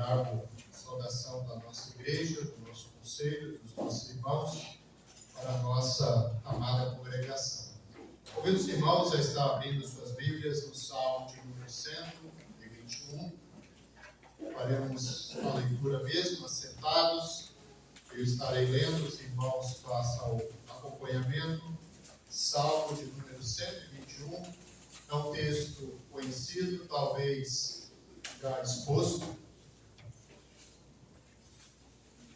trago a saudação da nossa igreja, do nosso conselho, dos nossos irmãos, para a nossa amada congregação. Convido os irmãos a estar abrindo suas Bíblias no Salmo de número 121. Faremos a leitura mesmo, assentados. Eu estarei lendo, os irmãos façam o acompanhamento. Salmo de número 121. É um texto conhecido, talvez já exposto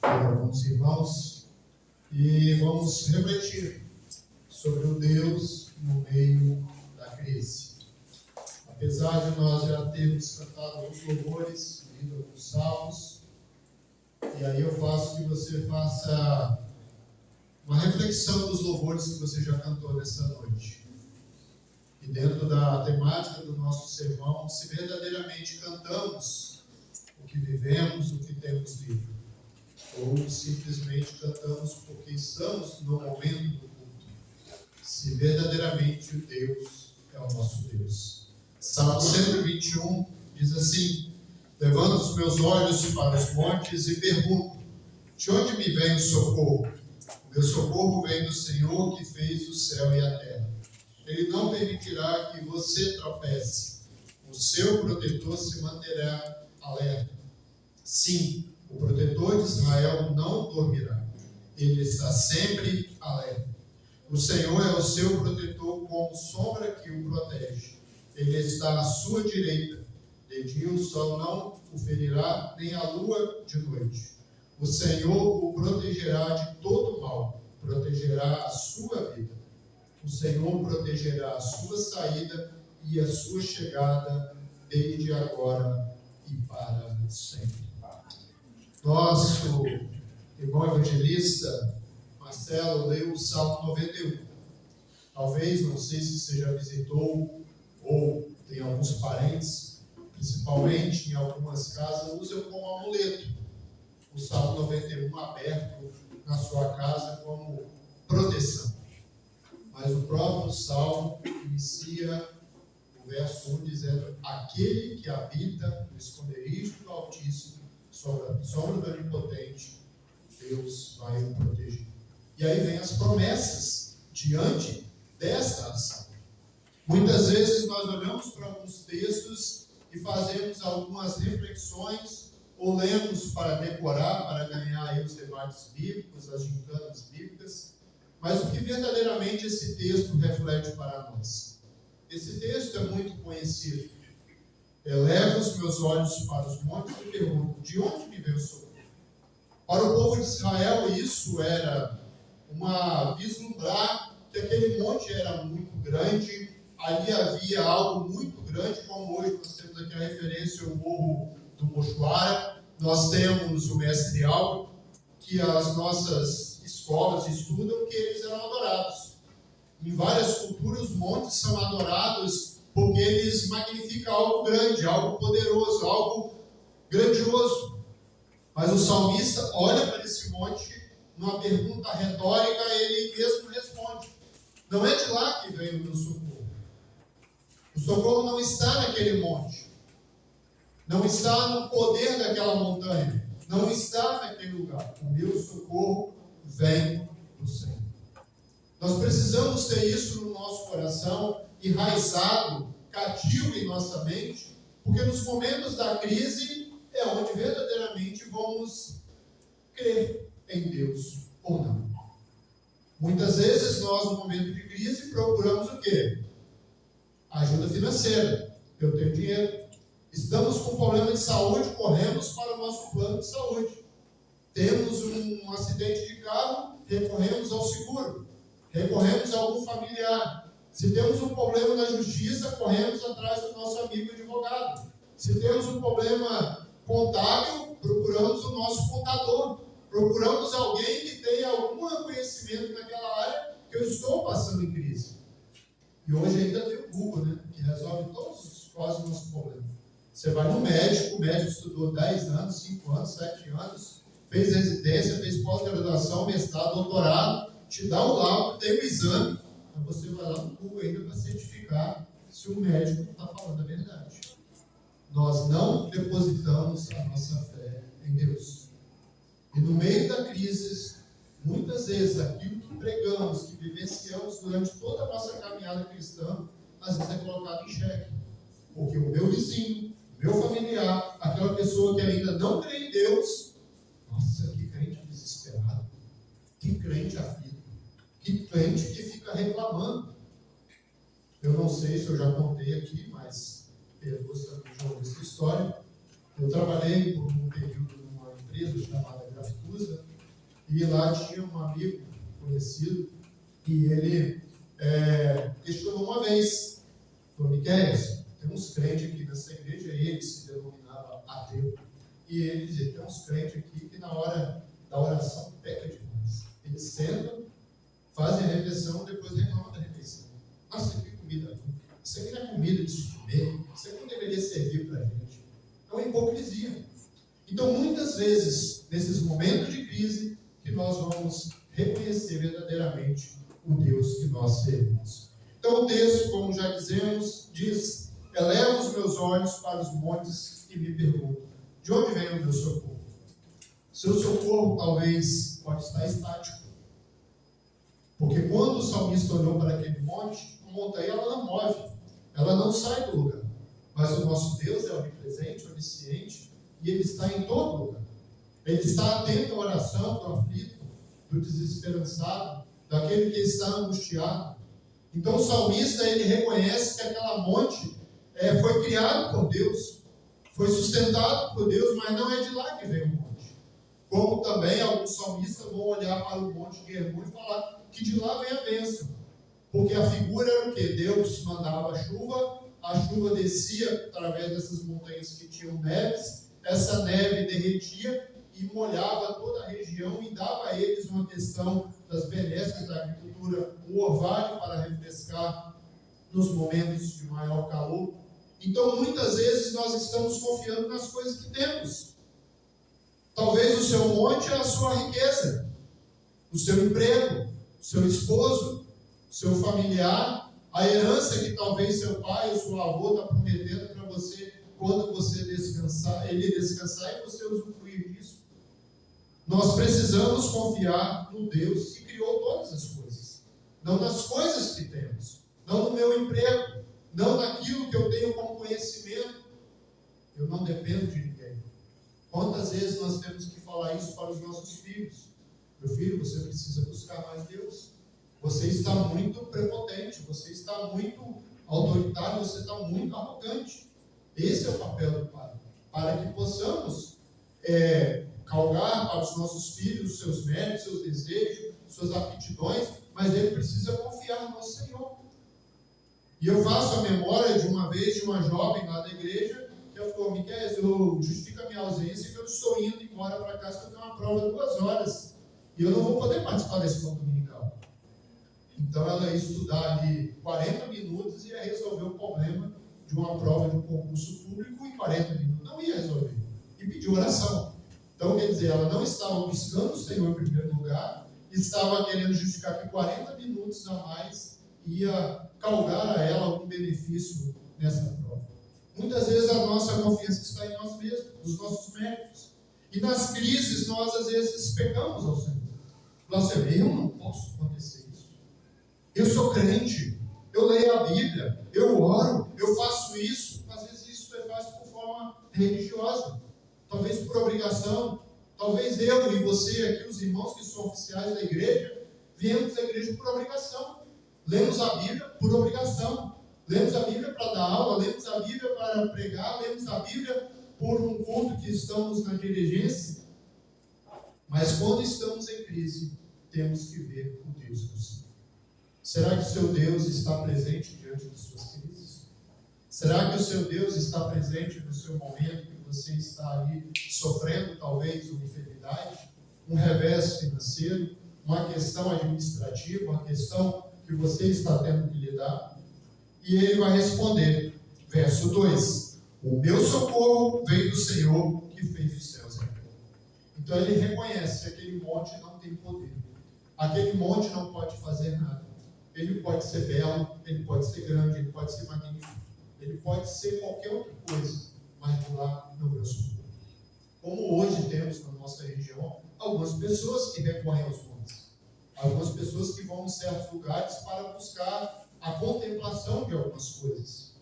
por alguns irmãos. E vamos refletir sobre o Deus no meio da crise. Apesar de nós já termos cantado alguns louvores, lido alguns salmos, e aí eu faço que você faça uma reflexão dos louvores que você já cantou nessa noite. E dentro da temática do nosso sermão, se verdadeiramente cantamos o que vivemos, o que temos lido, ou simplesmente cantamos porque estamos no momento do culto. Se verdadeiramente o Deus é o nosso Deus. Salmo 121 diz assim: levanto os meus olhos para os montes e pergunto: de onde me vem o socorro? O meu socorro vem do Senhor que fez o céu e a terra. Ele não permitirá que você tropece. O seu protetor se manterá alerta. Sim, o protetor de Israel não dormirá. Ele está sempre alerta. O Senhor é o seu protetor como sombra que o protege. Ele está à sua direita. De dia o sol não o ferirá, nem a lua de noite. O Senhor o protegerá de todo mal. Protegerá a sua vida. O Senhor protegerá a sua saída e a sua chegada desde agora e para sempre. Nosso irmão evangelista Marcelo leu o Salmo 91. Talvez, não sei se você já visitou ou tem alguns parentes, principalmente em algumas casas, usam como amuleto o Salmo 91 aberto na sua casa como proteção. Mas o próprio Salmo inicia o verso 1 dizendo: aquele que habita no esconderijo do Altíssimo, sombra do Onipotente, Deus vai o proteger. E aí vem as promessas diante desta ação. Muitas vezes nós olhamos para alguns textos e fazemos algumas reflexões, ou lemos para decorar, para ganhar aí os debates bíblicos, as gincanas bíblicas. Mas o que verdadeiramente esse texto reflete para nós? Esse texto é muito conhecido. Elevo os meus olhos para os montes e pergunto: de onde me vem o socorro? Para o povo de Israel, isso era uma vislumbrar que aquele monte era muito grande, ali havia algo muito grande, como hoje nós temos aqui a referência ao Morro do Mochoara, nós temos o Mestre Algo, que as nossas escolas estudam que eles eram adorados. Em várias culturas, os montes são adorados porque eles magnificam algo grande, algo poderoso, algo grandioso. Mas o salmista olha para esse monte, numa pergunta retórica, ele mesmo responde: não é de lá que vem o meu socorro. O socorro não está naquele monte, não está no poder daquela montanha, não está naquele lugar. O meu socorro vem do Senhor. Nós precisamos ter isso no nosso coração, enraizado, cativo em nossa mente, porque nos momentos da crise é onde verdadeiramente vamos crer em Deus ou não. Muitas vezes nós, no momento de crise, procuramos o quê? Ajuda financeira. Eu tenho dinheiro. Estamos com problema de saúde, corremos para o nosso plano de saúde. Temos um acidente de carro, recorremos ao seguro. Recorremos a algum familiar. Se temos um problema na justiça, corremos atrás do nosso amigo advogado. Se temos um problema contábil, procuramos o nosso contador. Procuramos alguém que tenha algum conhecimento naquela área que eu estou passando em crise. E hoje ainda tem o Google, né, que resolve quase os nossos problemas. Você vai no médico, o médico estudou 10 anos, 5 anos, 7 anos, fez residência, fez pós-graduação, mestrado, doutorado, te dá o laudo, tem o exame, mas você vai lá no Google ainda para certificar se o médico está falando a verdade. Nós não depositamos a nossa fé crises, muitas vezes aquilo que pregamos, que vivenciamos durante toda a nossa caminhada cristã, às vezes é colocado em xeque. Porque o meu vizinho, o meu familiar, aquela pessoa que ainda não crê em Deus, nossa, que crente desesperado, que crente aflito, que crente que fica reclamando. Eu não sei se eu já contei aqui, mas Pedro também já ouviu essa história. Eu trabalhei por um período numa empresa chamada Grafitusa, e lá tinha um amigo conhecido, e ele questionou uma vez, falou: Miquéias, tem uns crentes aqui nessa igreja, ele se denominava ateu, e ele dizia: tem uns crentes aqui que na hora da oração peca demais. Eles sentam, fazem a refeição, depois reclamam da refeição. Nossa, que comida ruim. Isso aqui não é comida de se comer, isso aqui não deveria servir para a gente. É uma hipocrisia. Então, muitas vezes, nesses momentos de crise, que nós vamos reconhecer verdadeiramente o Deus que nós servimos. Então, o texto, como já dizemos, diz: elevo os meus olhos para os montes e me pergunto: de onde vem o meu socorro? Seu socorro talvez pode estar estático. Porque quando o salmista olhou para aquele monte, a montanha ela não move, ela não sai do lugar. Mas o nosso Deus é onipresente, onisciente, e Ele está em todo lugar. Ele está atento à oração do aflito, do desesperançado, daquele que está angustiado. Então o salmista, ele reconhece que aquela monte foi criado por Deus, foi sustentado por Deus, mas não é de lá que vem o monte. Como também alguns salmistas vão olhar para o monte de Hermon e falar que de lá vem a bênção. Porque a figura era o quê? Deus mandava a chuva descia através dessas montanhas que tinham neves, essa neve derretia e molhava toda a região e dava a eles uma questão das benesses da agricultura, um orvalho para refrescar nos momentos de maior calor. Então, muitas vezes, nós estamos confiando nas coisas que temos. Talvez o seu monte é a sua riqueza, o seu emprego, o seu esposo, o seu familiar, a herança que talvez seu pai ou seu avô está prometendo para você quando você descansar, ele descansar e você usufruir disso. Nós precisamos confiar no Deus que criou todas as coisas, não nas coisas que temos, não no meu emprego, não naquilo que eu tenho como conhecimento. Eu não dependo de ninguém. Quantas vezes nós temos que falar isso para os nossos filhos? Meu filho, você precisa buscar mais Deus. Você está muito prepotente, você está muito autoritário, você está muito arrogante. Esse é o papel do pai, para que possamos calcar para os nossos filhos os seus méritos, seus desejos, suas aptidões, mas ele precisa confiar no Senhor. E eu faço a memória de uma vez de uma jovem lá da igreja, que ela falou: Miquéias, eu justifico a minha ausência, que eu estou indo embora para casa, que eu tenho uma prova de 2 horas, e eu não vou poder participar desse culto dominical. Então ela ia estudar ali 40 minutos e ia resolver o problema de uma prova de um concurso público em 40 minutos. Não ia resolver. E pediu oração. Então, quer dizer, ela não estava buscando o Senhor em primeiro lugar, estava querendo justificar que 40 minutos a mais ia calgar a ela algum benefício nessa prova. Muitas vezes a nossa confiança está em nós mesmos, nos nossos méritos. E nas crises nós às vezes pecamos ao Senhor. Nós eu não posso acontecer isso. Eu sou crente, eu leio a Bíblia, eu oro, eu faço isso. Às vezes isso é feito por forma religiosa, talvez por obrigação. Talvez eu e você aqui, os irmãos que são oficiais da igreja, viemos à igreja por obrigação. Lemos a Bíblia por obrigação. Lemos a Bíblia para dar aula, lemos a Bíblia para pregar, lemos a Bíblia por um culto que estamos na diligência. Mas quando estamos em crise, temos que ver o Deus possível. Será que o seu Deus está presente diante de suas crises? Será que o seu Deus está presente no seu momento que você está ali sofrendo talvez uma enfermidade, um revés financeiro, uma questão administrativa, uma questão que você está tendo que lidar? E ele vai responder, verso 2: o meu socorro veio do Senhor que fez os céus e a terra. Então ele reconhece que aquele monte não tem poder, aquele monte não pode fazer nada. Ele pode ser belo, ele pode ser grande, ele pode ser magnífico, ele pode ser qualquer outra coisa, mas de lá não é o socorro. como hoje temos na nossa região algumas pessoas que recorrem aos montes, algumas pessoas que vão em certos lugares para buscar a contemplação de algumas coisas.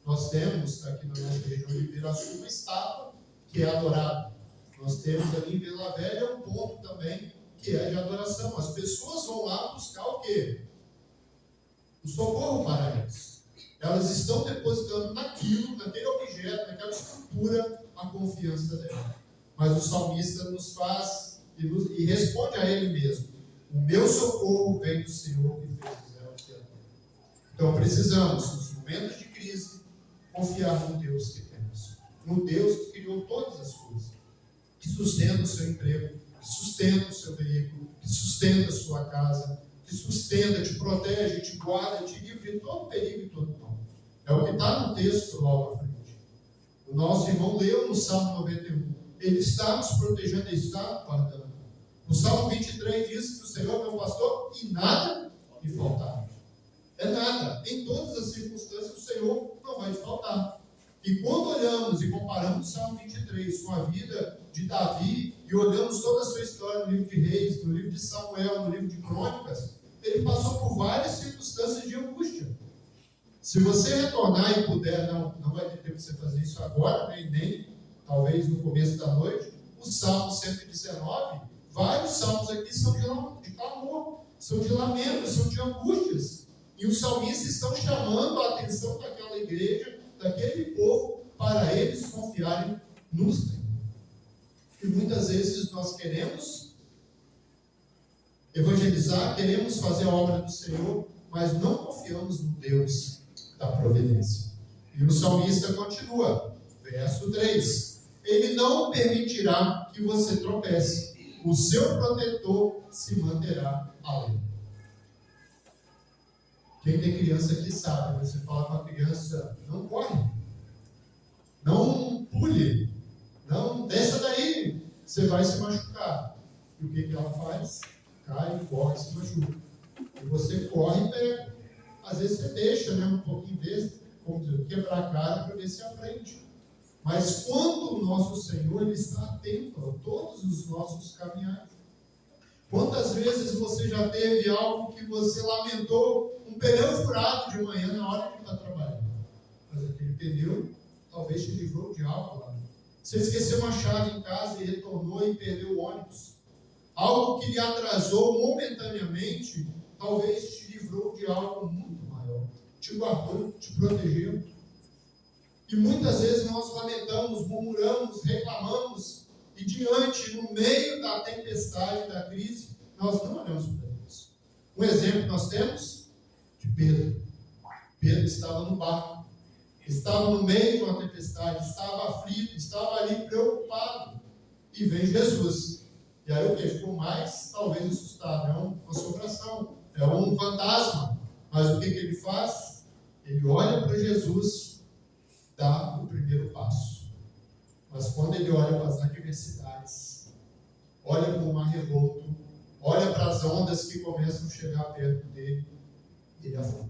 Nós temos aqui na nossa região de Ibiraçu uma estátua que é adorada. Nós temos ali em Vila Velha um ponto também que é de adoração. As pessoas vão lá buscar o quê? O socorro para elas. Elas estão depositando naquilo, naquele objeto, naquela estrutura, a confiança dela. Mas o salmista nos faz e responde a ele mesmo: o meu socorro vem do Senhor que fez os céus e a terra. Então precisamos, nos momentos de crise, confiar no Deus que temos, no Deus que criou todas as coisas, que sustenta o seu emprego, que sustenta o seu veículo, que sustenta a sua casa, que sustenta, te protege, te guarda, te livra de todo perigo e todo mal. É o que está no texto logo à frente. O nosso irmão leu no Salmo 91. Ele está nos protegendo, ele está nos guardando. O Salmo 23 diz que o Senhor é meu pastor e nada me faltará. É nada. Em todas as circunstâncias o Senhor não vai te faltar. E quando olhamos e comparamos o Salmo 23 com a vida de Davi e olhamos toda a sua história no livro de Reis, no livro de Samuel, no livro de Crônicas, ele passou por várias circunstâncias de angústia. Se você retornar e puder, não vai ter tempo de você fazer isso agora, nem talvez no começo da noite, o Salmo 119, vários salmos aqui são de clamor, são de lamento, são de angústias. E os salmistas estão chamando a atenção daquela igreja, daquele povo, para eles confiarem no Senhor. E muitas vezes nós queremos evangelizar, queremos fazer a obra do Senhor, mas não confiamos no Deus da providência. E o salmista continua, verso 3: ele não permitirá que você tropece, o seu protetor se manterá além. Quem tem criança aqui sabe, você fala com a criança: não corre, não pule, não desça daí, você vai se machucar. E o que ela faz? Cai, corre, se machuca. E você corre e pega. Às vezes você deixa, um pouquinho desse, como dizer, quebrar a cara para ver se aprende. Mas quando o nosso Senhor, ele está atento a todos os nossos caminhares. Quantas vezes você já teve algo que você lamentou, um pneu furado de manhã na hora de estar trabalhando? Mas aquele pneu talvez te livrou de algo lá. Você esqueceu uma chave em casa e retornou e perdeu o ônibus. Algo que lhe atrasou momentaneamente, talvez te livrou de algo muito maior. Te guardou, te protegeu. E muitas vezes nós lamentamos, murmuramos, reclamamos, e diante, no meio da tempestade, da crise, nós não olhamos para Deus. Um exemplo nós temos de Pedro. Pedro estava no barco, estava no meio de uma tempestade, estava aflito, estava ali preocupado. E vem Jesus. E aí o que? Ficou mais, talvez, assustado. É uma assombração, é um fantasma. Mas o que ele faz? Ele olha para Jesus, dá o primeiro passo. Mas quando ele olha para as adversidades, olha para o mar revolto, olha para as ondas que começam a chegar perto dele, ele afunda.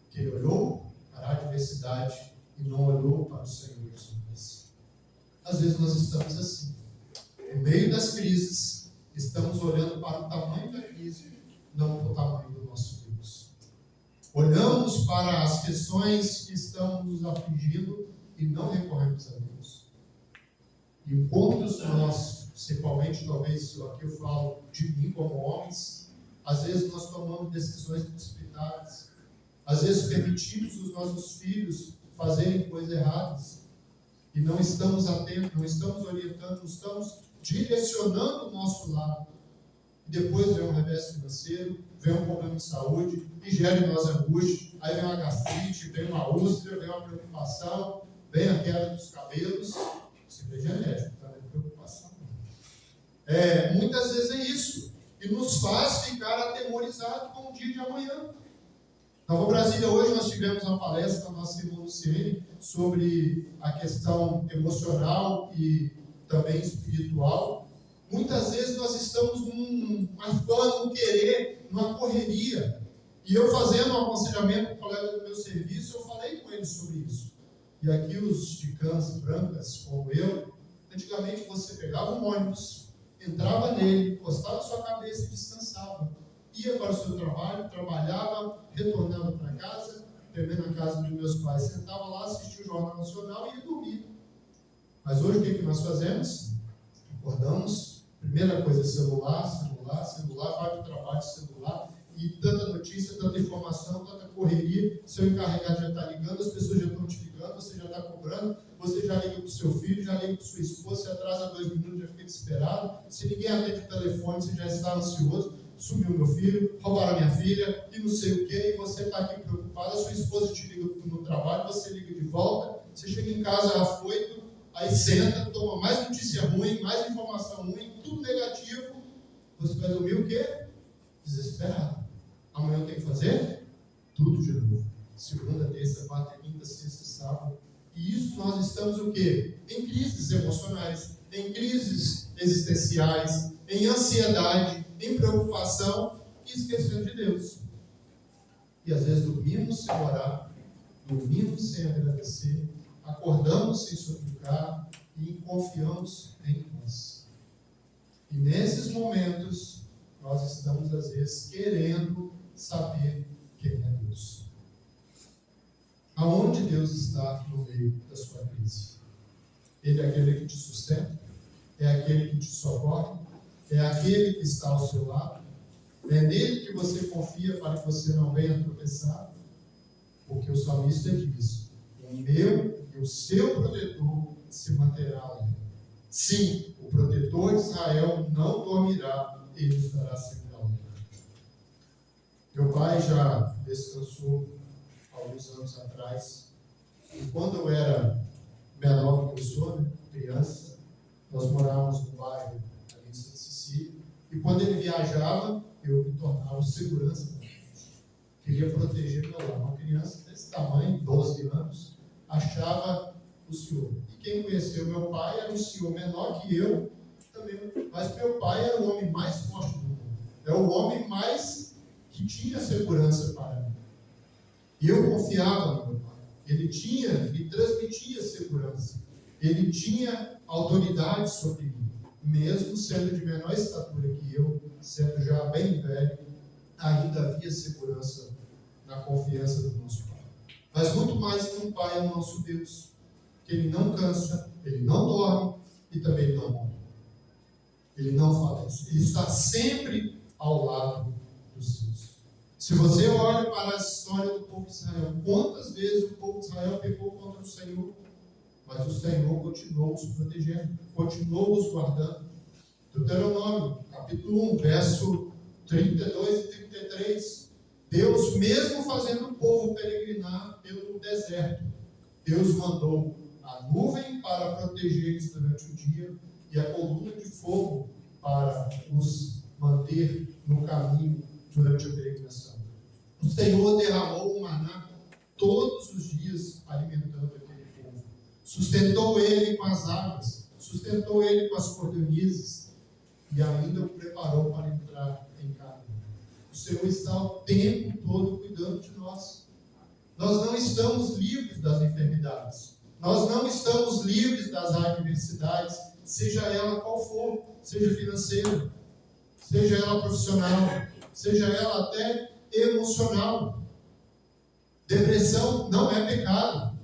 Porque ele olhou para a adversidade e não olhou para o Senhor Jesus. Às vezes nós estamos assim. No meio das crises, estamos olhando para o tamanho da crise, não para o tamanho do nosso Deus. Olhamos para as questões que estão nos afligindo e não recorremos a Deus. E enquanto nós, principalmente, talvez aqui eu falo de mim como homens, às vezes nós tomamos decisões precipitadas, às vezes permitimos os nossos filhos fazerem coisas erradas, e não estamos atentos, não estamos orientando, não estamos direcionando o nosso lado. E depois vem um revés financeiro, vem um problema de saúde, e gera em nós angústia, aí vem uma gastrite, vem uma úlcera, vem uma preocupação, vem a queda dos cabelos. Isso é genético, tá? É preocupação. Muitas vezes é isso, e nos faz ficar atemorizados com o dia de amanhã. Na Nova Brasília, hoje nós tivemos uma palestra da nossa irmã Luciene sobre a questão emocional e também espiritual. Muitas vezes nós estamos num afã, num querer, numa correria. E eu fazendo um aconselhamento com o colega do meu serviço, eu falei com ele sobre isso. E aqui os de cãs brancas, como eu, Antigamente você pegava um ônibus, entrava nele, encostava sua cabeça e descansava. Ia para o seu trabalho, trabalhava, retornava para casa, terminei na casa dos meus pais, sentava lá, assistia o Jornal Nacional e ia dormir. Mas hoje o que nós fazemos? Acordamos, primeira coisa, celular, vai para o trabalho, celular, e tanta notícia, tanta informação, tanta correria, seu encarregado já está ligando, as pessoas já estão te ligando, você já está cobrando, você já liga para o seu filho, já liga para sua esposa, você atrasa 2 minutos, já fica desesperado, se ninguém atende o telefone, você já está ansioso, sumiu meu filho, roubaram minha filha, e não sei o que, e você está aqui preocupado, a sua esposa te liga no trabalho, você liga de volta, você chega em casa afoito, aí senta, toma mais notícia ruim, mais informação ruim, tudo negativo, você vai dormir o quê? Desesperado. Amanhã eu tenho que fazer tudo de novo. Segunda, terça, quarta, quinta, sexta, sábado. E isso nós estamos o quê? Em crises emocionais, em crises existenciais, em ansiedade, em preocupação e esquecendo de Deus. E às vezes dormimos sem orar, dormimos sem agradecer, acordamos sem suplicar e confiamos em nós. E nesses momentos, nós estamos às vezes querendo saber quem é Deus. Aonde Deus está no meio da sua crise? Ele é aquele que te sustenta? É aquele que te socorre? É aquele que está ao seu lado? É nele que você confia para que você não venha tropeçar? Porque o salmista diz: o meu e o seu protetor se manterá ali. Sim, o protetor de Israel não dormirá, ele estará sempre alerta. Meu pai já descansou alguns anos atrás, e quando eu era menor do que eu sou, criança, nós morávamos no bairro ali em Santa Cecília, e quando ele viajava, eu me tornava o segurança da gente. Queria proteger meu lar. Uma criança desse tamanho, 12 anos, achava o senhor. E quem conheceu meu pai era um senhor menor que eu, também, mas meu pai era o homem mais forte do mundo. É o homem mais que tinha segurança para mim. E eu confiava no meu pai. Ele me transmitia segurança. Ele tinha autoridade sobre mim. Mesmo sendo de menor estatura que eu, sendo já bem velho, ainda havia segurança na confiança do nosso pai. Mas muito mais que um pai é o nosso Deus, que ele não cansa, ele não dorme e também ele não morre. Ele não fala isso. Ele está sempre ao lado dos seus. Se você olha para a história do povo de Israel, quantas vezes o povo de Israel pecou contra o Senhor, mas o Senhor continuou os protegendo, continuou os guardando. Deuteronômio, capítulo 1, verso 32 e 33. Deus, mesmo fazendo o povo peregrinar pelo deserto, Deus mandou a nuvem para proteger eles durante o dia e a coluna de fogo para os manter no caminho durante a peregrinação. O Senhor derramou o maná todos os dias, alimentando aquele povo. Sustentou ele com as águas, sustentou ele com as cordonizes e ainda o preparou para entrar em Canaã. O Senhor está o tempo todo cuidando de nós. Nós não estamos livres das enfermidades. Nós não estamos livres das adversidades, seja ela qual for, seja financeira, seja ela profissional, seja ela até emocional. Depressão não é pecado.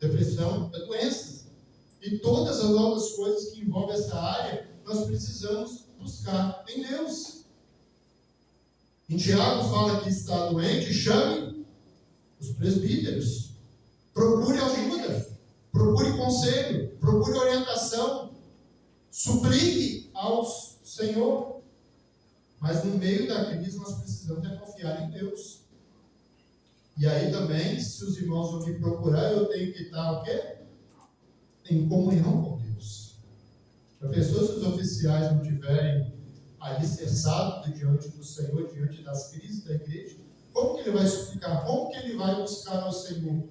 Depressão é doença. E todas as outras coisas que envolvem essa área, nós precisamos buscar em Deus. Em Tiago fala que está doente, chame os presbíteros. Procure ajuda, procure conselho, procure orientação. Suplique ao Senhor. Mas no meio da crise nós precisamos confiar em Deus. E aí também, se os irmãos vão me procurar, eu tenho que estar o quê? Em comunhão com Deus. A pessoa, se os oficiais não tiverem alicerçado diante do Senhor, diante das crises da igreja, como que ele vai suplicar? Como que ele vai buscar ao Senhor?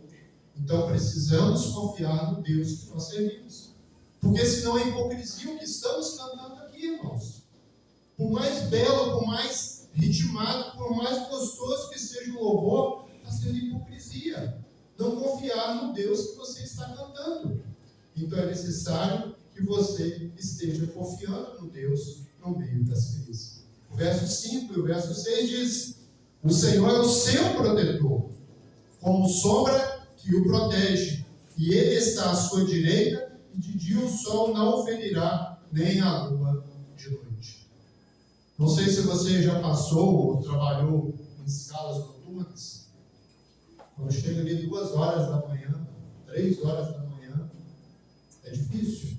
Então precisamos confiar no Deus que nós servimos. Porque senão é hipocrisia o que estamos cantando aqui, irmãos. Por mais belo, por mais ritmado, por mais gostoso que seja o louvor, está sendo hipocrisia. Não confiar no Deus que você está cantando. Então é necessário que você esteja confiando no Deus no meio das crises. O verso 5 e o verso 6 diz: o Senhor é o seu protetor, como sombra que o protege, e Ele está à sua direita, e de dia o sol não o ferirá, nem a lua de noite. Não sei se você já passou ou trabalhou em escalas noturnas. Quando chega ali 2 horas da manhã, 3 horas da manhã, é difícil.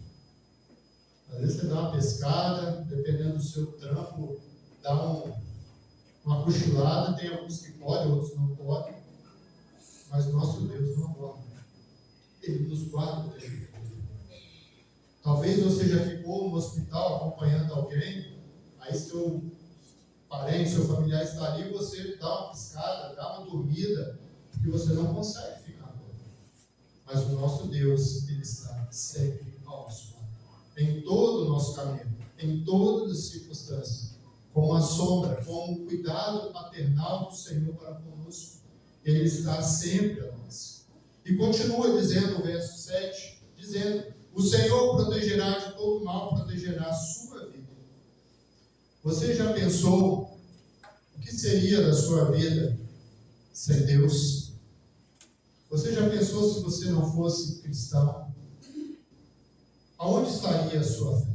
Às vezes você dá uma pescada, dependendo do seu trampo, dá uma cochilada. Tem alguns que podem, outros não podem. Mas nosso Deus não dorme. Ele nos guarda o tempo todo. Talvez você já ficou no hospital acompanhando alguém, aí seu parente, seu familiar está ali, você dá uma piscada, dá uma dormida, porque você não consegue ficar todo. Mas o nosso Deus, Ele está sempre ao nosso lado, em todo o nosso caminho, em todas as circunstâncias, como a sombra, como o cuidado paternal do Senhor para conosco. Ele está sempre a nós. E continua dizendo o verso 7, dizendo: o Senhor protegerá de todo mal, protegerá a sua vida. Você já pensou o que seria da sua vida sem Deus? Você já pensou se você não fosse cristão? Aonde estaria a sua fé?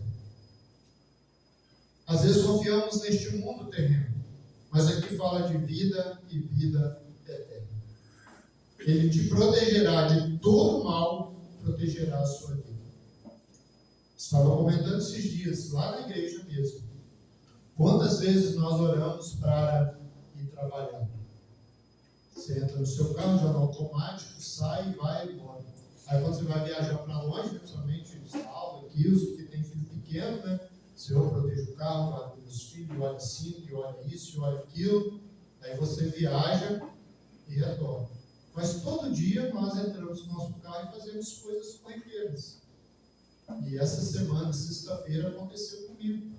Às vezes confiamos neste mundo terreno, mas aqui fala de vida e vida eterna. Ele te protegerá de todo mal, protegerá a sua vida. Estava comentando esses dias, lá na igreja mesmo. Quantas vezes nós oramos para ir trabalhar? Você entra no seu carro, já no automático, sai e vai embora. Aí quando você vai viajar para longe, principalmente os Paulo, aqui, os que tem filho pequeno, né? Senhor, proteja o carro, olha os filhos, olha assim, olha isso, olha aquilo. Aí você viaja e retorna. Mas todo dia nós entramos no nosso carro e fazemos coisas corriqueiras. E essa semana, sexta-feira, aconteceu comigo.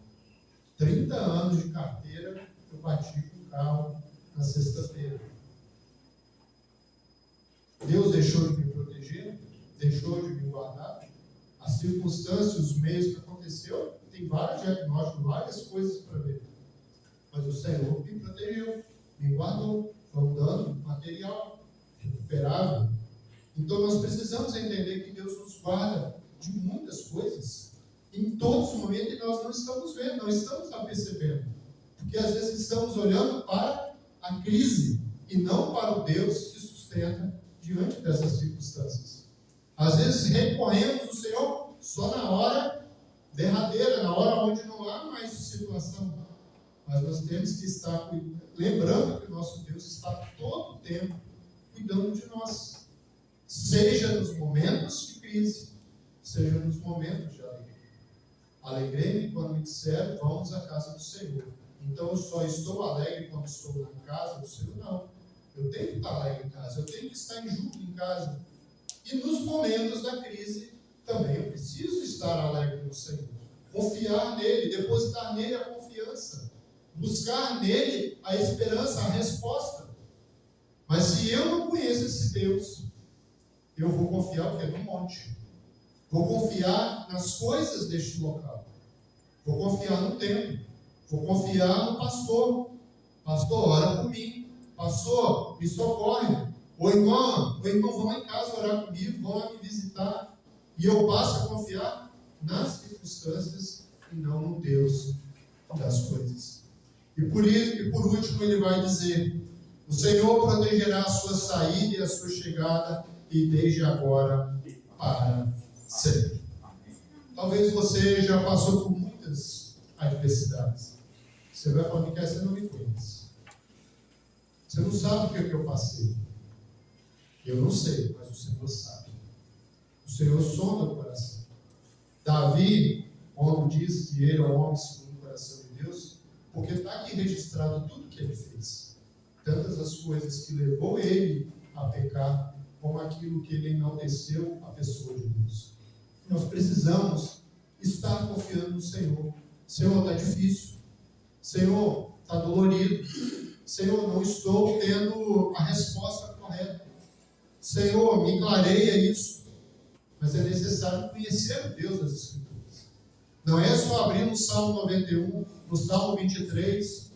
30 anos de carteira, eu bati com o carro na sexta-feira. Deus deixou de me proteger? Deixou de me guardar? As circunstâncias, os meios que aconteceu, tem vários diagnósticos, várias coisas para ver. Mas o Senhor me protegeu, me guardou. Foi um dano material, recuperável. Então nós precisamos entender que Deus nos guarda de muitas coisas. Em todos os momentos nós não estamos vendo, não estamos percebendo. Porque às vezes estamos olhando para a crise e não para o Deus que sustenta diante dessas circunstâncias. Às vezes recorremos ao Senhor só na hora derradeira, na hora onde não há mais situação. Mas nós temos que estar lembrando que o nosso Deus está todo o tempo cuidando de nós. Seja nos momentos de crise, seja nos momentos de alegria. Alegrei-me quando me disseram, vamos à casa do Senhor. Então eu só estou alegre quando estou na casa do Senhor? Não. Eu tenho que estar alegre em casa, eu tenho que estar em júbilo em casa. E nos momentos da crise, também eu preciso estar alegre no Senhor. Confiar nele, depositar nele a confiança. Buscar nele a esperança, a resposta. Mas se eu não conheço esse Deus, eu vou confiar o quê? No monte. Vou confiar nas coisas deste local. Vou confiar no templo. Vou confiar no pastor. Pastor, ora por mim. Pastor, me socorre. Ou irmão, vão lá em casa orar comigo, vão lá me visitar. E eu passo a confiar nas circunstâncias e não no Deus das coisas. E por último ele vai dizer: o Senhor protegerá a sua saída e a sua chegada, e desde agora para sempre. Talvez você já passou por muitas adversidades. Você vai falar que você não me conhece. Você não sabe o que é que eu passei. Eu não sei, mas o Senhor sabe. O Senhor sonda o coração. Davi, quando diz que ele é um homem segundo o coração de Deus, porque está aqui registrado tudo que ele fez. Tantas as coisas que levou ele a pecar, como aquilo que ele enalteceu a pessoa de Deus. Nós precisamos estar confiando no Senhor. Senhor, está difícil. Senhor, está dolorido. Senhor, não estou tendo a resposta correta. Senhor, me clareia isso. Mas é necessário conhecer o Deus das Escrituras. Não é só abrir no Salmo 91, no Salmo 23,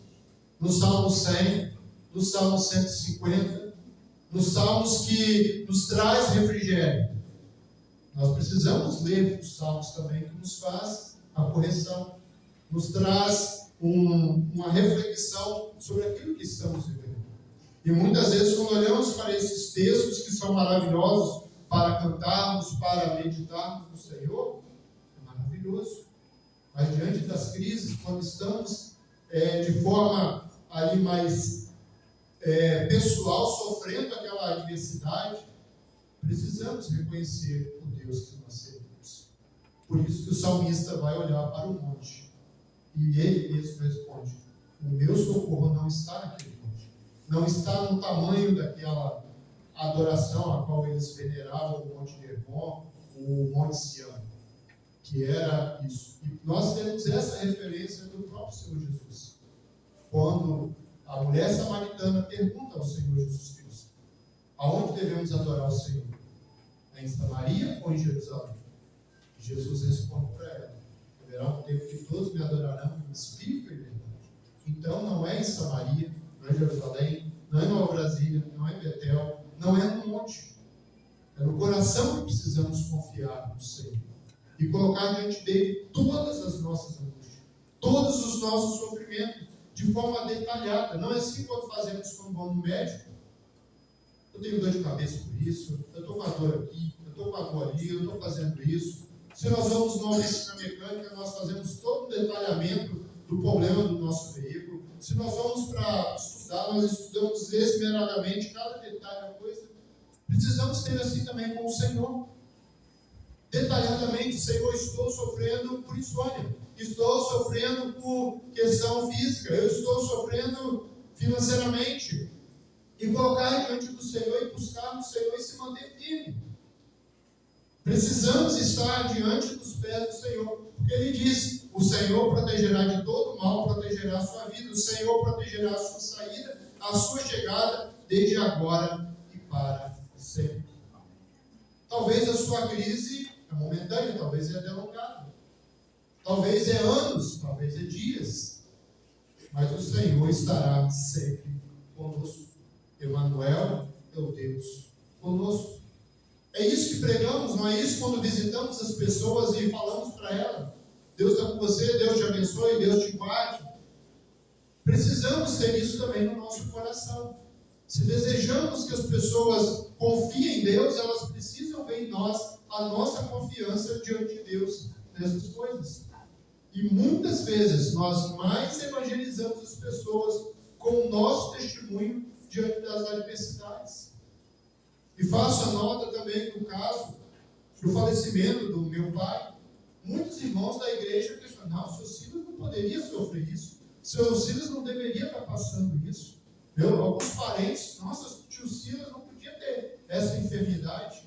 no Salmo 100, no Salmo 150, nos salmos que nos traz refrigério. Nós precisamos ler os salmos também, que nos faz a correção, nos traz uma reflexão sobre aquilo que estamos vivendo. E muitas vezes, quando olhamos para esses textos que são maravilhosos para cantarmos, para meditarmos no Senhor, é maravilhoso. Mas diante das crises, quando estamos de forma ali mais pessoal, sofrendo aquela adversidade, precisamos reconhecer o Deus que nós servimos. Por isso que o salmista vai olhar para o monte e ele mesmo responde: o meu socorro não está naquele monte, não está no tamanho daquela adoração a qual eles veneravam o Monte Hermon, o Monte Sião, que era isso. E nós temos essa referência do próprio Senhor Jesus, quando a mulher samaritana pergunta ao Senhor Jesus Cristo: aonde devemos adorar o Senhor? É em Samaria ou em Jerusalém? Jesus responde para ela: haverá um tempo que todos me adorarão em espírito e verdade. Então não é em Samaria, não é em Jerusalém, não é em Nova Brasília, não é em Betel, não é no monte. É no coração que precisamos confiar no Senhor e colocar diante dele todas as nossas angústias, todos os nossos sofrimentos, de forma detalhada. Não é assim quando fazemos quando vamos no médico. Eu tenho dor de cabeça por isso, eu estou com a dor aqui, eu estou com a dor ali, eu estou fazendo isso. Se nós vamos numa oficina mecânica, nós fazemos todo o detalhamento do problema do nosso veículo. Se nós vamos para estudar, nós estudamos esmeradamente cada detalhe da coisa. Precisamos ter assim também com o Senhor. Detalhadamente: Senhor, estou sofrendo por insônia, estou sofrendo por questão física, eu estou sofrendo financeiramente. E colocar diante do Senhor e buscar no Senhor e se manter firme. Precisamos estar diante dos pés do Senhor, porque Ele diz: o Senhor protegerá de todo mal, protegerá a sua vida, o Senhor protegerá a sua saída, a sua chegada, desde agora e para sempre. Talvez a sua crise é momentânea, talvez é delongada, talvez é anos, talvez é dias, mas o Senhor estará sempre conosco. Emmanuel é o Deus conosco. É isso que pregamos, não é isso quando visitamos as pessoas e falamos para elas: Deus está com você, Deus te abençoe, Deus te guarde. Precisamos ter isso também no nosso coração. Se desejamos que as pessoas confiem em Deus, elas precisam ver em nós a nossa confiança diante de Deus nessas coisas. E muitas vezes nós mais evangelizamos as pessoas com o nosso testemunho diante das adversidades. E faço a nota também do caso do falecimento do meu pai. Muitos irmãos da igreja questionam: não, o seu Silas não poderia sofrer isso, o seu Silas não deveria estar passando isso. Alguns parentes: nossa, o tio Silas não podia ter essa enfermidade.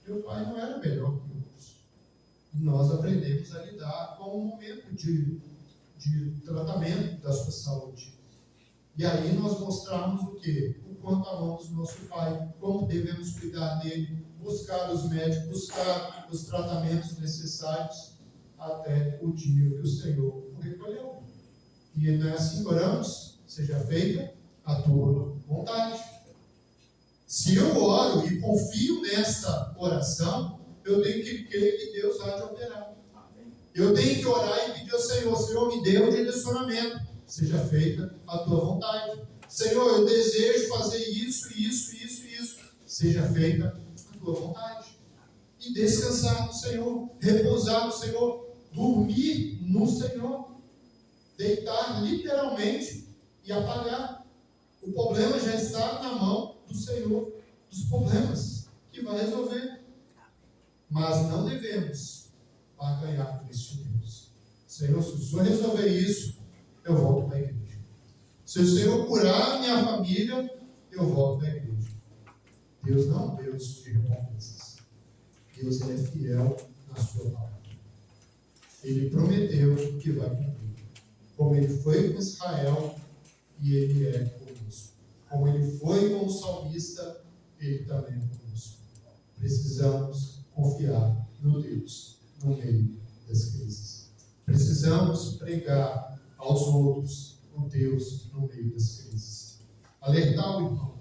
Meu pai não era melhor que outros. Nós aprendemos a lidar com o momento de tratamento da sua saúde. E aí nós mostramos o quê? O quanto amamos nosso pai, como devemos cuidar dele, buscar os médicos, buscar os tratamentos necessários até o dia que o Senhor o recolheu. E não é assim que oramos: seja feita a tua vontade. Se eu oro e confio nessa oração, eu tenho que crer que Deus há de operar. Eu tenho que orar e pedir ao Senhor: Senhor, me dê o direcionamento. Seja feita a tua vontade. Senhor, eu desejo fazer isso. Seja feita a tua vontade. E descansar no Senhor, repousar no Senhor, dormir no Senhor, deitar literalmente e apagar. O problema já está na mão do Senhor, dos problemas que vai resolver. Mas não devemos barganhar com este Deus. Senhor, se o Senhor resolver isso, eu volto para a igreja. Se o Senhor curar a minha família, eu volto para a igreja. Deus não é um Deus de recompensas. Deus é fiel na sua palavra. Ele prometeu que vai cumprir. Como Ele foi com Israel, e Ele é conosco. Como Ele foi com o salmista, Ele também é conosco. Precisamos confiar no Deus no meio das crises. precisamos pregar aos outros o Deus no meio das crises. Alertar o irmão.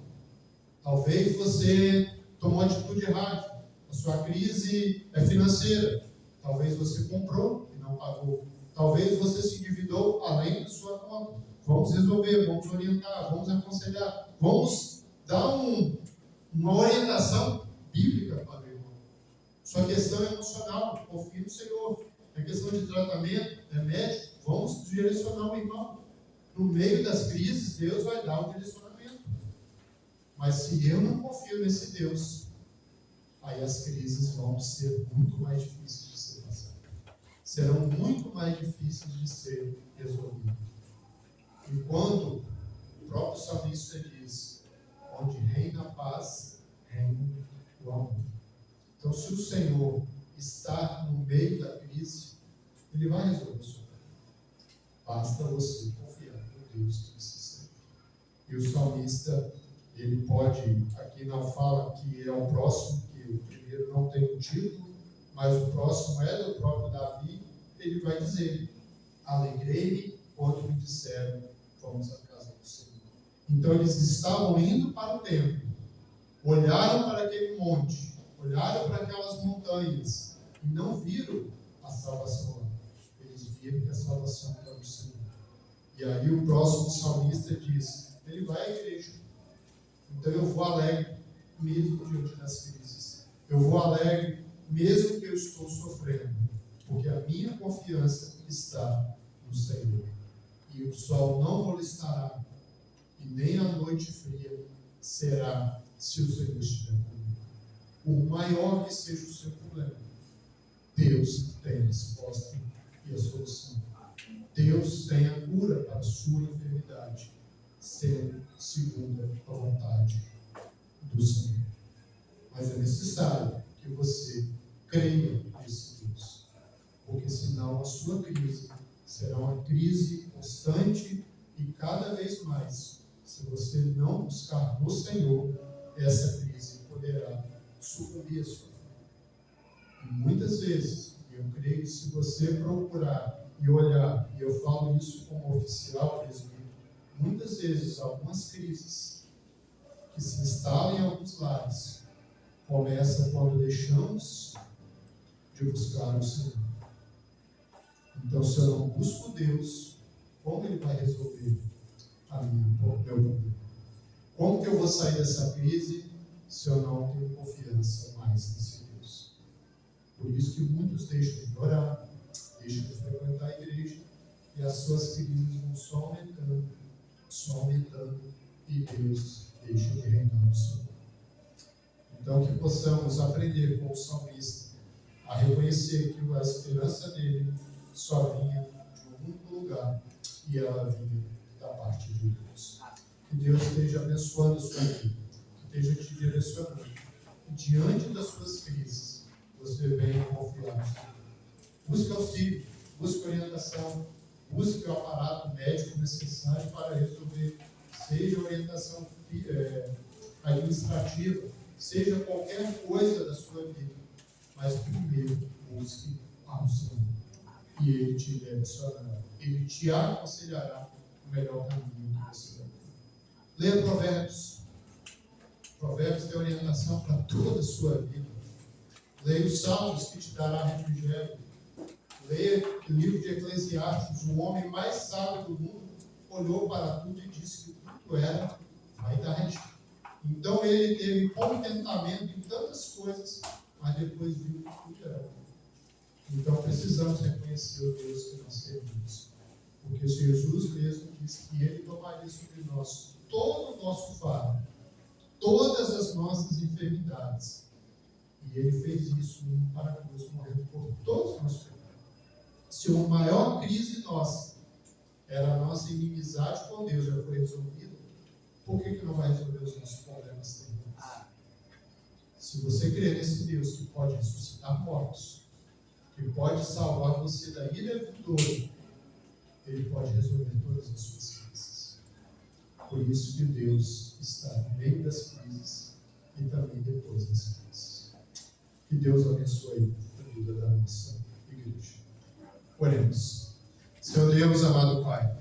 Talvez você tomou atitude errada. A sua crise é financeira. Talvez você comprou e não pagou. Talvez você se endividou além da sua conta. Vamos resolver, vamos orientar, vamos aconselhar. Vamos dar uma orientação bíblica para o irmão. Sua questão é emocional, confie no Senhor. É questão de tratamento, remédio, vamos direcionar o irmão. No meio das crises, Deus vai dar o direcionamento. Mas se eu não confio nesse Deus, aí as crises vão ser muito mais difíceis de ser passadas. Serão muito mais difíceis de ser resolvidas. E quando o próprio salmista diz, onde reina a paz, reina o amor. Então, se o Senhor está no meio da crise, Ele vai resolver o seu problema. Basta você confiar no Deus que você serve. E o salmista, ele pode, aqui não fala que é o próximo, que o primeiro não tem um título, mas o próximo é do próprio Davi, ele vai dizer, alegrei-me quando me disseram, vamos à casa do Senhor. Então eles estavam indo para o templo, olharam para aquele monte, olharam para aquelas montanhas, e não viram a salvação lá. Eles viram que a salvação era do Senhor. E aí o próximo salmista diz, ele vai à igreja. Então eu vou alegre, mesmo diante das crises. Eu vou alegre, mesmo que eu estou sofrendo. Porque a minha confiança está no Senhor. E o sol não molestará, e nem a noite fria será, se o Senhor estiver comigo. Por maior que seja o seu problema, Deus tem a resposta e a solução. Deus tem a cura para a sua enfermidade, sendo segundo a vontade do Senhor. Mas é necessário que você creia nesse Deus, porque senão a sua crise será uma crise constante e cada vez mais, se você não buscar no Senhor, essa crise poderá sucumbir a sua vida. E muitas vezes, eu creio que se você procurar e olhar, e eu falo isso como oficial presbítero, muitas vezes algumas crises que se instalam em alguns lares começam quando deixamos de buscar o Senhor. Então, se eu não busco Deus, como Ele vai resolver o meu problema? Como que eu vou sair dessa crise se eu não tenho confiança mais nesse Deus? Por isso que muitos deixam de orar, deixam de frequentar a igreja, e as suas crises vão só aumentando, e Deus deixa de reinar no seu corpo. Então, que possamos aprender com o salmista a reconhecer que a esperança dele só vinha de um único lugar, e ela vinha da parte de Deus. Que Deus esteja abençoando a sua vida, que esteja te direcionando. E diante das suas crises, você venha confiar no Senhor. Busque auxílio, busque orientação, busque o aparato médico necessário para resolver, seja orientação administrativa, seja qualquer coisa da sua vida. Mas primeiro, busque ao Senhor. E Ele te direcionará, Ele te aconselhará o melhor caminho que você vai ter. Leia Provérbios. Provérbios tem orientação para toda a sua vida. Leia os Salmos, que te dará refrigério. Leia o livro de Eclesiastes. O homem mais sábio do mundo olhou para tudo e disse que tudo era vaidade. Então ele teve contentamento em tantas coisas, mas depois viu que tudo era vaidade. Então precisamos reconhecer o Deus que nós servimos. Porque Jesus mesmo disse que Ele tomaria sobre nós todo o nosso fardo, todas as nossas enfermidades. E Ele fez isso para a cruz, morrendo por todos os nossos pecados. Se a maior crise nossa era a nossa inimizade com Deus, já foi resolvida, por que não vai resolver os nossos problemas terríveis? Se você crer nesse Deus que pode ressuscitar mortos, que pode salvar você da ira vindoura, Ele pode resolver todas as suas crises. Por isso que Deus está no meio das crises e também depois das crises. Que Deus abençoe a vida da nossa igreja. Oremos. Seu Deus, amado Pai,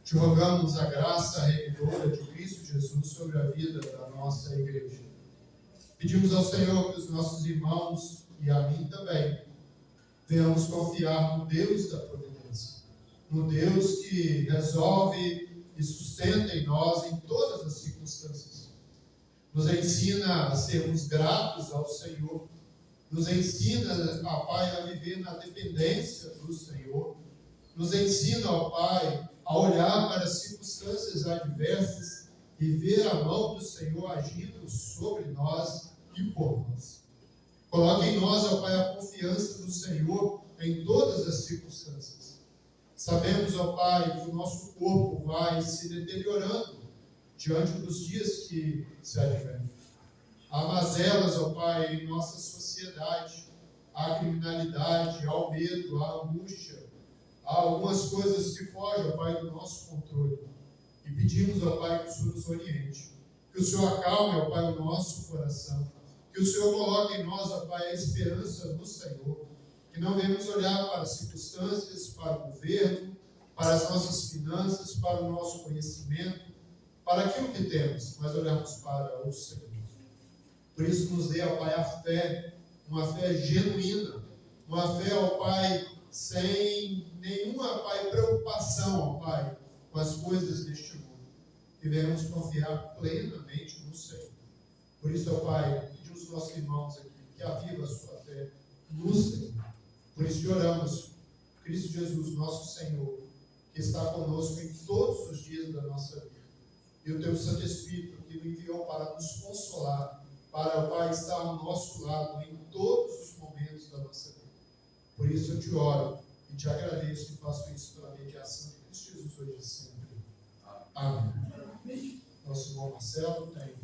te rogamos a graça remidora de Cristo Jesus sobre a vida da nossa igreja. Pedimos ao Senhor que os nossos irmãos e a mim também venhamos confiar no Deus da providência, no Deus que resolve e sustenta em nós em todas as circunstâncias. Nos ensina a sermos gratos ao Senhor, nos ensina, ó Pai, a viver na dependência do Senhor, nos ensina, ó Pai, a olhar para as circunstâncias adversas e ver a mão do Senhor agindo sobre nós e por nós. Coloque em nós, ó Pai, a confiança do Senhor em todas as circunstâncias. Sabemos, ó Pai, que o nosso corpo vai se deteriorando diante dos dias que se advêm. Há mazelas, ó Pai, em nossa sociedade, há criminalidade, há o medo, há a angústia, há algumas coisas que fogem, ó Pai, do nosso controle. E pedimos, ó Pai, que o Senhor nos oriente, que o Senhor acalme, ó Pai, o nosso coração, que o Senhor coloque em nós, ó Pai, a esperança no Senhor, que não venhamos olhar para as circunstâncias, para o governo, para as nossas finanças, para o nosso conhecimento, para aquilo que temos, mas olharmos para o Senhor. Por isso nos dê, ó Pai, a fé, uma fé genuína, uma fé, ó Pai, sem nenhuma, Pai, preocupação, ó Pai, com as coisas deste mundo, que venhamos confiar plenamente no Senhor. Por isso, ó Pai, pedimos aos nossos irmãos aqui que aviva a sua fé no Senhor. Por isso que oramos, Cristo Jesus, nosso Senhor, que está conosco em todos os dias da nossa vida. E o Teu Santo Espírito que nos enviou para nos consolar, para, ó Pai, estar ao nosso lado em todos os momentos da nossa vida. Por isso eu te oro e te agradeço e faço isso pela mediação de Cristo Jesus hoje e sempre. Amém. Nosso irmão Marcelo tem